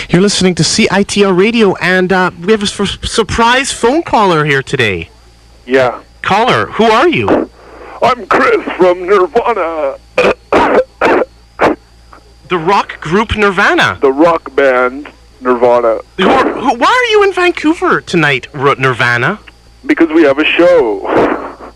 You're listening to CiTR Radio, and we have a surprise phone caller here today. Yeah. Caller, who are you? I'm Krist from Nirvana. The rock group Nirvana. The rock band Nirvana. Why are you in Vancouver tonight, Nirvana? Because we have a show.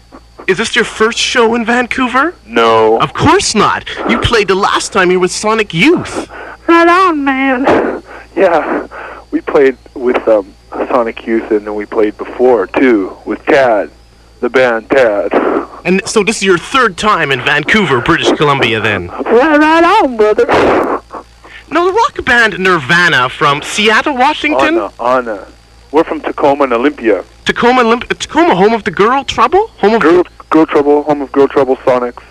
Is this your first show in Vancouver? No. Of course not. You played the last time you were with Sonic Youth. Right on, man. Yeah, we played with Sonic Youth, and then we played before, too, with Tad, the band Tad. And so this is your third time in Vancouver, British Columbia, then? Right on, brother. No, the rock band Nirvana from Seattle, Washington? Anna. We're from Tacoma and Olympia. Tacoma, home of the Girl Trouble? Girl Trouble, home of Girl Trouble Sonics.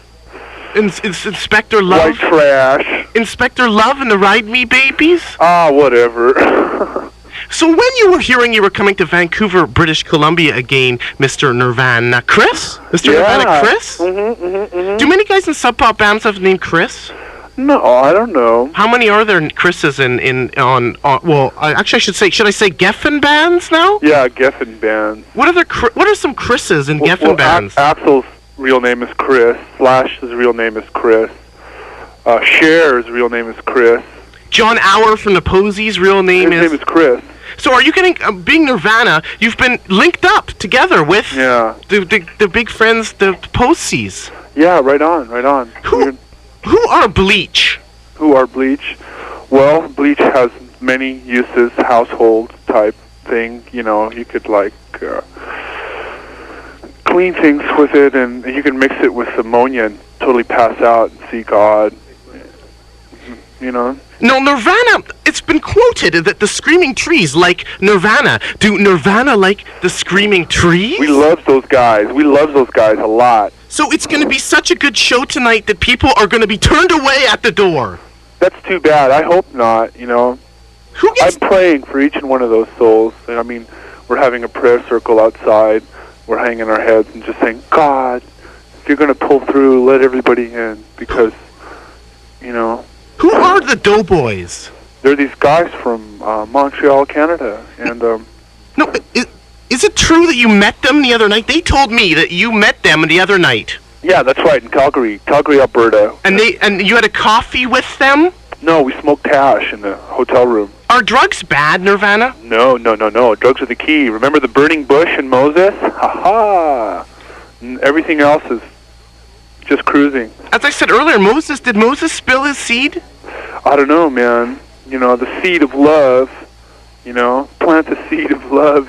Inspector Love? White Trash. Inspector Love and the Ride Me Babies? Whatever. So when you were hearing you were coming to Vancouver, British Columbia again, Mr. Nirvana Chris? Mr. Nirvana Chris? Mm-hmm. Do many guys in Sub Pop bands have the name Chris? No, I don't know. How many are there Chris's should I say Geffen bands now? Yeah, Geffen bands. What are some Chris's in Geffen bands? Axel's real name is Chris. Slash's real name is Chris. Cher's real name is Chris. John Auer from the Posies' real name His name is Chris. So are you getting, being Nirvana, you've been linked up together with the big friends, the Posies. Yeah, right on. Who are Bleach? Who are Bleach? Well, Bleach has many uses, household type thing. You know, you could clean things with it, and you can mix it with ammonia and totally pass out and see God. You know? No, Nirvana, it's been quoted that the Screaming Trees like Nirvana. Do Nirvana like the Screaming Trees? We love those guys. We love those guys a lot. So it's going to be such a good show tonight that people are going to be turned away at the door. That's too bad. I hope not, you know. I'm praying for each and one of those souls. I mean, we're having a prayer circle outside. We're hanging our heads and just saying, God, if you're going to pull through, let everybody in. Because, you know. Who are the Doughboys? They're these guys from Montreal, Canada. And no, is it true that you met them the other night? They told me that you met them the other night. Yeah, that's right, in Calgary, Alberta. And you had a coffee with them? No, we smoked hash in the hotel room. Are drugs bad, Nirvana? No. Drugs are the key. Remember the burning bush and Moses? Ha-ha! And everything else is just cruising. As I said earlier, did Moses spill his seed? I don't know, man. You know, the seed of love, you know, plant the seed of love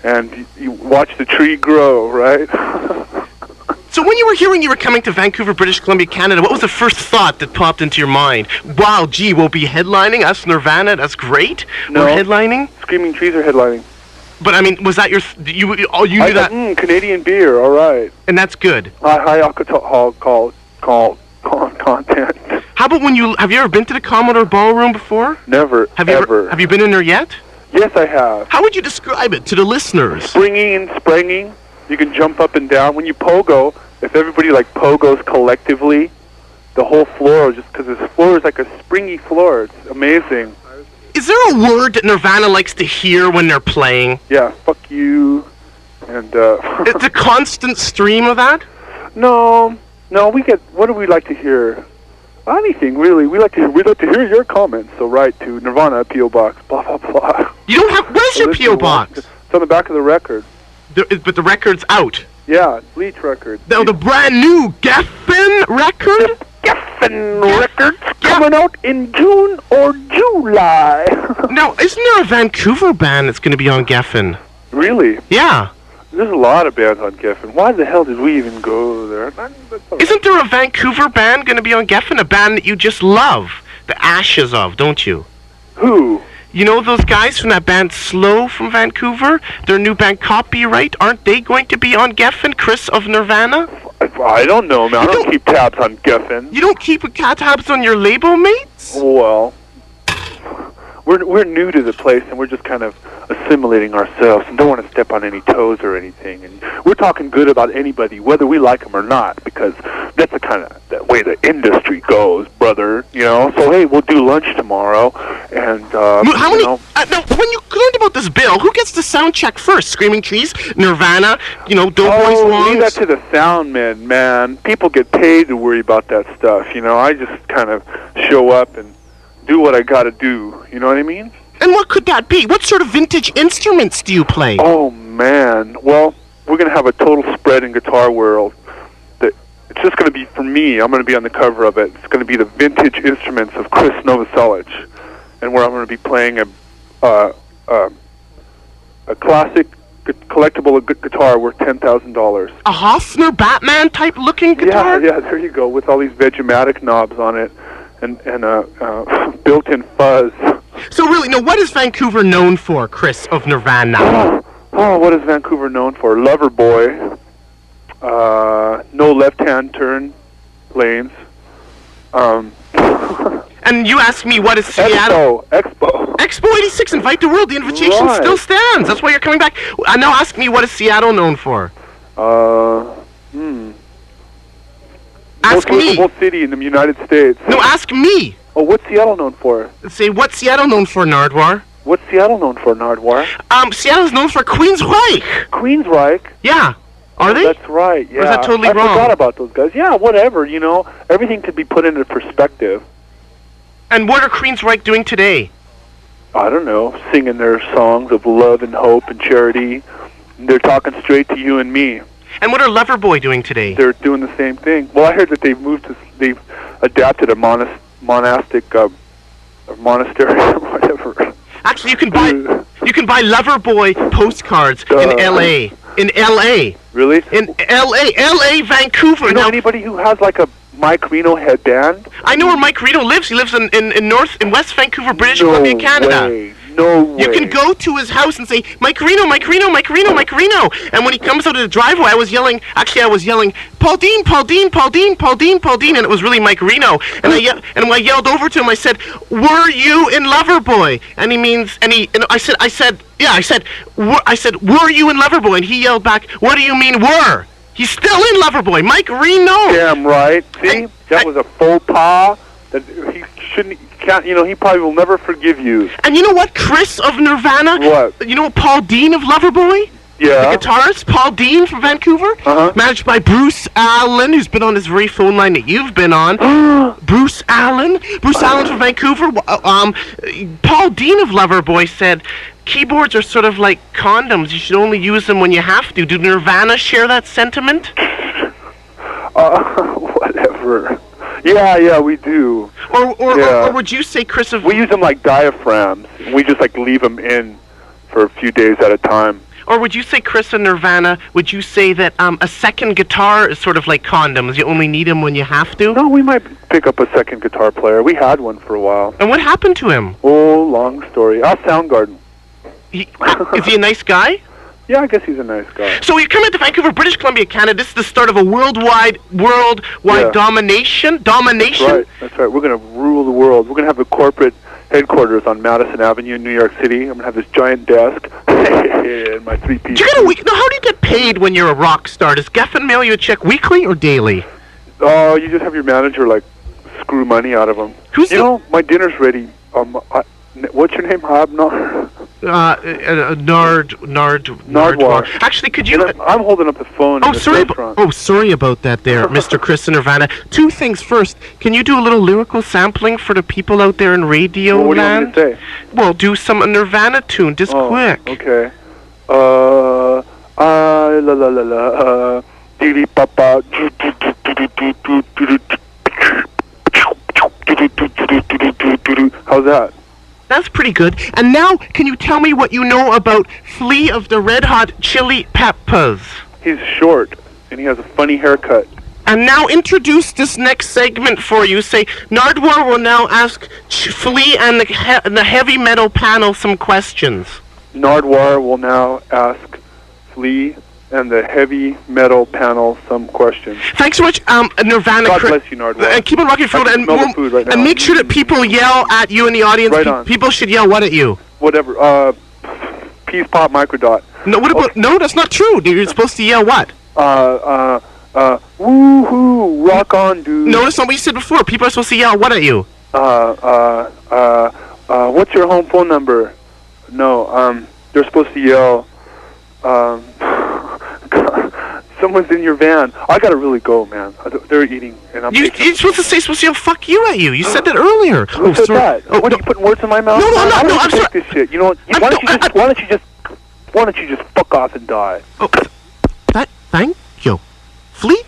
and you watch the tree grow, right? So when you were hearing you were coming to Vancouver, British Columbia, Canada, what was the first thought that popped into your mind? Wow, gee, we'll be headlining us, Nirvana, that's great. No. We're headlining? Screaming Trees are headlining. But, I mean, was that you knew that? Canadian beer, all right. And that's good. High alcohol content. How about have you ever been to the Commodore Ballroom before? Never, ever. Have you been in there yet? Yes, I have. How would you describe it to the listeners? Springy and springing. You can jump up and down. When you pogo, if everybody pogos collectively, the whole floor, just because this floor is like a springy floor. It's amazing. Is there a word that Nirvana likes to hear when they're playing? Yeah, fuck you. And it's a constant stream of that? No, what do we like to hear? Anything, really. We'd like to hear your comments. So write to Nirvana, P.O. Box, blah, blah, blah. You don't have... Where's your P.O. Box? It's on the back of the record. But the record's out? Yeah, Bleach record. Now, the brand new Geffen record? Geffen records coming out in June or July. Now, isn't there a Vancouver band that's going to be on Geffen? Really? Yeah. There's a lot of bands on Geffen. Why the hell did we even go there? Isn't there a Vancouver band going to be on Geffen? A band that you just love the ashes of, don't you? Who? You know those guys from that band Slow from Vancouver? Their new band Copyright? Aren't they going to be on Geffen? Chris of Nirvana? I don't know, man. I don't keep tabs on Geffen. You don't keep tabs on your label mates? Well, we're new to the place, and we're just kind of assimilating ourselves and don't want to step on any toes or anything. And we're talking good about anybody, whether we like them or not, because that's the kind of the way the industry goes, brother. You know. So hey, we'll do lunch tomorrow, and how many? No, when you learned about this bill, who gets the sound check first? Screaming Trees, Nirvana, Doughboys Longs? Leave that to the sound men, man. People get paid to worry about that stuff. I just kind of show up and do what I got to do. You know what I mean? And what could that be? What sort of vintage instruments do you play? Oh, man. Well, we're going to have a total spread in Guitar World. It's just going to be, for me, I'm going to be on the cover of it. It's going to be the vintage instruments of Krist Novoselic, and where I'm going to be playing a classic collectible guitar worth $10,000. A Hofner Batman-type looking guitar? Yeah, there you go, with all these Vegematic knobs on it and built-in fuzz. So really, now what is Vancouver known for, Chris of Nirvana? What is Vancouver known for? Loverboy. No left-hand turn lanes. And you ask me what is Seattle? Expo 86, Invite the World. The invitation still stands. That's why you're coming back. Now ask me what is Seattle known for? Ask me. Most city in the United States. No, ask me. Oh, what's Seattle known for? Say, what's Seattle known for, Nardwuar? What's Seattle known for, Nardwuar? Seattle's known for Queensryche. Queensryche? Yeah. Are they? That's right, yeah. Or is that totally wrong? I forgot about those guys. Yeah, whatever, Everything could be put into perspective. And what are Queensryche doing today? I don't know, singing their songs of love and hope and charity. They're talking straight to you and me. And what are Loverboy doing today? They're doing the same thing. Well, I heard that they've adapted a monastic monastery or whatever. Actually, you can buy Loverboy postcards in L.A. In L.A. Really? In L.A., Vancouver. You know anybody who has like a Mike Reno headband? I know where Mike Reno lives. He lives in West Vancouver, British Columbia, Canada. No way. You can go to his house and say, Mike Reno, Mike Reno, Mike Reno, Mike Reno. And when he comes out of the driveway, I was yelling, Pauldine, Pauldine, Pauldine, Pauldine, Pauldine, and it was really Mike Reno. And when I yelled over to him, I said, were you in Loverboy? And I said, were you in Loverboy? And he yelled back, what do you mean were? He's still in Loverboy, Mike Reno. Damn right. See, that was a faux pas. That he shouldn't. He probably will never forgive you. And you know what, Chris of Nirvana? What? You know Paul Dean of Loverboy? Yeah. The guitarist, Paul Dean from Vancouver? Managed by Bruce Allen, who's been on this very phone line that you've been on. Bruce Allen from Vancouver. Paul Dean of Loverboy said, keyboards are sort of like condoms. You should only use them when you have to. Do Nirvana share that sentiment? Whatever. Yeah, we do. Or would you say, Chris of... We use them like diaphragms. We just leave them in for a few days at a time. Or would you say, Chris of Nirvana, would you say that a second guitar is sort of like condoms? You only need them when you have to? No, we might pick up a second guitar player. We had one for a while. And what happened to him? Oh, long story. Soundgarden. Is he a nice guy? Yeah, I guess he's a nice guy. So you're coming to Vancouver, British Columbia, Canada. This is the start of a worldwide domination. That's right. We're going to rule the world. We're going to have a corporate headquarters on Madison Avenue in New York City. I'm going to have this giant desk and my three-piece. Do you get a week? Now, how do you get paid when you're a rock star? Does Geffen mail you a check weekly or daily? Oh, you just have your manager screw money out of them. My dinner's ready. What's your name? Nardwuar. Actually, could you... I'm holding up the phone in this restaurant. Sorry about that there, Mr. Chris in Nirvana. Two things. First, can you do a little lyrical sampling for the people out there in radio land? What do you want me to say? Well, do some Nirvana tune, just quick. Okay. La la la la, dee papa. How's that? That's pretty good. And now, can you tell me what you know about Flea of the Red Hot Chili Peppers? He's short, and he has a funny haircut. And now introduce this next segment for you. Say, Nardwuar will now ask Flea and the heavy metal panel some questions. Nardwuar will now ask Flea and the heavy metal panel some questions. Thanks so much, Nirvana. God bless you, Nardwuar. And keep on rocking forward. And make sure that people yell at you in the audience. Right on. People should yell what at you? Whatever. Peace Pop Microdot. No, what about? No, that's not true. You're supposed to yell what? Woohoo, rock on, dude. No, that's not what you said before. People are supposed to yell what at you? What's your home phone number? No, they're supposed to yell, someone's in your van. I gotta really go, man. They're eating, and I'm... You're supposed to yell fuck you at you. You said that earlier. Who said that? Oh, what, are you putting words in my mouth? No, I'm not. No, I'm sorry. This shit. You know what? Why don't you just fuck off and die? Oh, thank you. Fleet?